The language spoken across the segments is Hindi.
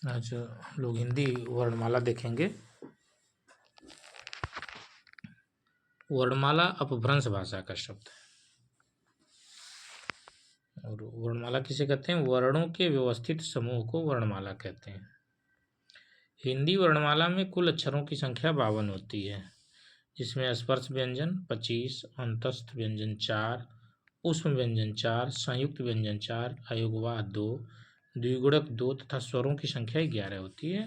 आज लोग हिंदी वर्णमाला देखेंगे। वर्णमाला अपभ्रंश भाषा का शब्द है। और वर्णमाला किसे कहते हैं? वर्णों के व्यवस्थित समूह को वर्णमाला कहते हैं। हिंदी वर्णमाला में कुल अक्षरों की संख्या 52 होती है, जिसमें स्पर्श व्यंजन 25, अंतस्थ व्यंजन 4, ऊष्म व्यंजन 4, संयुक्त व्यंजन 4, अयोगवाह 2, द्विगुणक 2 तथा स्वरों की संख्या 11 होती है।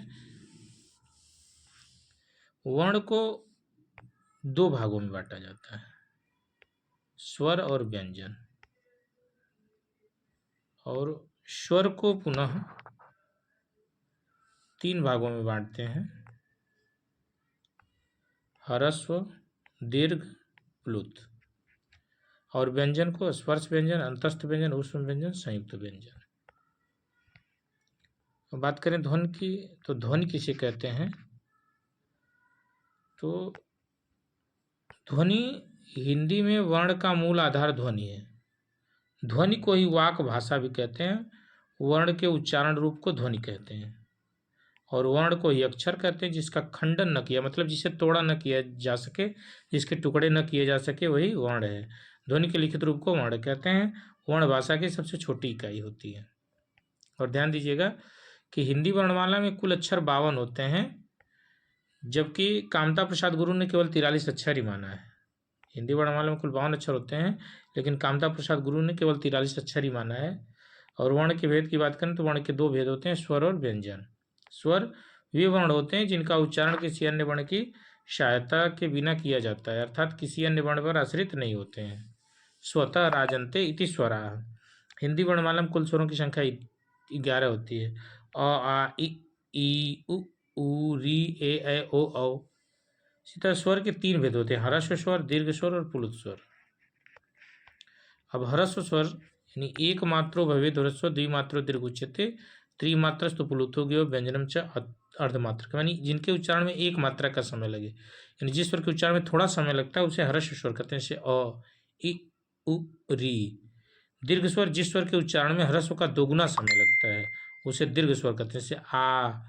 वर्ण को दो भागों में बांटा जाता है, स्वर और व्यंजन। और स्वर को पुनः 3 भागों में बांटते हैं, ह्रस्व, दीर्घ, प्लुत। और व्यंजन को स्पर्श व्यंजन, अंतस्थ व्यंजन, ऊष्म व्यंजन, संयुक्त व्यंजन। बात करें ध्वनि की, तो ध्वनि किसे कहते हैं? तो ध्वनि हिंदी में वर्ण का मूल आधार ध्वनि है। ध्वनि को ही वाक भाषा भी कहते हैं। वर्ण के उच्चारण रूप को ध्वनि कहते हैं। और वर्ण को ही अक्षर कहते हैं, जिसका खंडन न किया, मतलब जिसे तोड़ा न किया जा सके, जिसके टुकड़े न किए जा सके, वही वर्ण है। ध्वनि के लिखित रूप को वर्ण कहते हैं। वर्ण भाषा की सबसे छोटी इकाई होती है। और ध्यान दीजिएगा कि हिंदी वर्णमाला में कुल अक्षर 52 होते हैं, जबकि कामता प्रसाद गुरु ने केवल 43 अक्षर ही माना है। हिंदी वर्णमाला में कुल 52 अक्षर होते हैं, लेकिन कामता प्रसाद गुरु ने केवल 43 अक्षर ही माना है। और वर्ण के भेद की बात करें तो वर्ण के 2 भेद होते हैं, स्वर और व्यंजन। स्वर वे वर्ण होते हैं जिनका उच्चारण किसी अन्य वर्ण की सहायता के बिना किया जाता है, अर्थात किसी अन्य वर्ण पर आश्रित नहीं होते हैं। स्वतः राजन्ते इति स्वरा। हिंदी वर्णमाला में कुल स्वरों की संख्या 11 होती है। अ, आ, इ, उ, री, ए, ओ, औ। इसी तरह स्वर के 3 भेद होते हैं, ह्रस्व स्वर, दीर्घ स्वर और प्लुत स्वर। अब ह्रस्व स्वर यानी एक मात्रो भवेद ह्रस्व, द्विमात्रो दीर्घ उच्यते, त्रिमात्रस्तु प्लुतो गयो व्यंजनम च अर्धमात्रक। यानी जिनके उच्चारण में एक मात्रा का समय लगे, यानी जिस स्वर के उच्चारण में थोड़ा समय लगता है उसे ह्रस्व स्वर कहते हैं, जैसे अ, इ, उ, री। दीर्घ स्वर जिस स्वर के उच्चारण में ह्रस्व का दोगुना समय लगता है उसे दीर्घ स्वर कहते हैं, जैसे आ,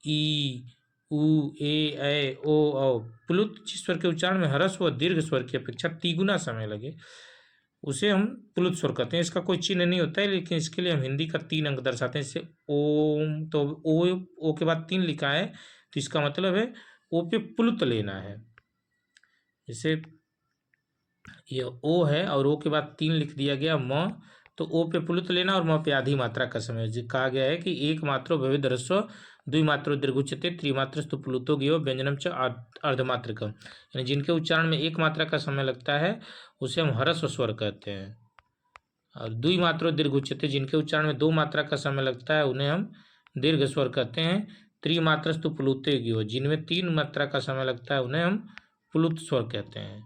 ई, उ, ए, ओ, औ। प्लुत जिस स्वर के उच्चारण में ह्रस्व व दीर्घ स्वर की अपेक्षा 3 गुना समय लगे उसे हम प्लुत स्वर कहते हैं। इसका कोई चिन्ह नहीं होता है, लेकिन इसके लिए हम हिंदी का 3 अंक दर्शाते हैं, जैसे ओम। तो ओ के बाद 3 लिखा है, तो इसका मतलब है ओ पे प्लुत लेना है। जैसे ये ओ है और ओ के बाद 3 लिख दिया गया म, तो ओ पे प्लुत लेना और म पे आधी मात्रा का समय। कहा गया है कि एक मात्रो भवेद ह्रस्व, द्विमात्रो दीर्घोच्यते, त्रिमात्रस्तु प्लुतो गयो व्यंजनम च अर्धमात्रकम। यानी जिनके उच्चारण में एक मात्रा का समय लगता है उसे हम ह्रस्व स्वर कहते हैं। और द्विमात्रो दीर्घोच्यते, जिनके उच्चारण में 2 मात्रा का समय लगता है उन्हें हम दीर्घ स्वर कहते हैं। त्रिमात्रस्तु प्लुते गयो, जिनमें 3 मात्रा का समय लगता है उन्हें हम प्लुत स्वर कहते हैं।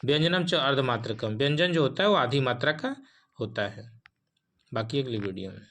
व्यंजनम च अर्धमात्रकम, व्यंजन जो होता है वो आधी मात्रा का होता है। बाकी अगली वीडियो में।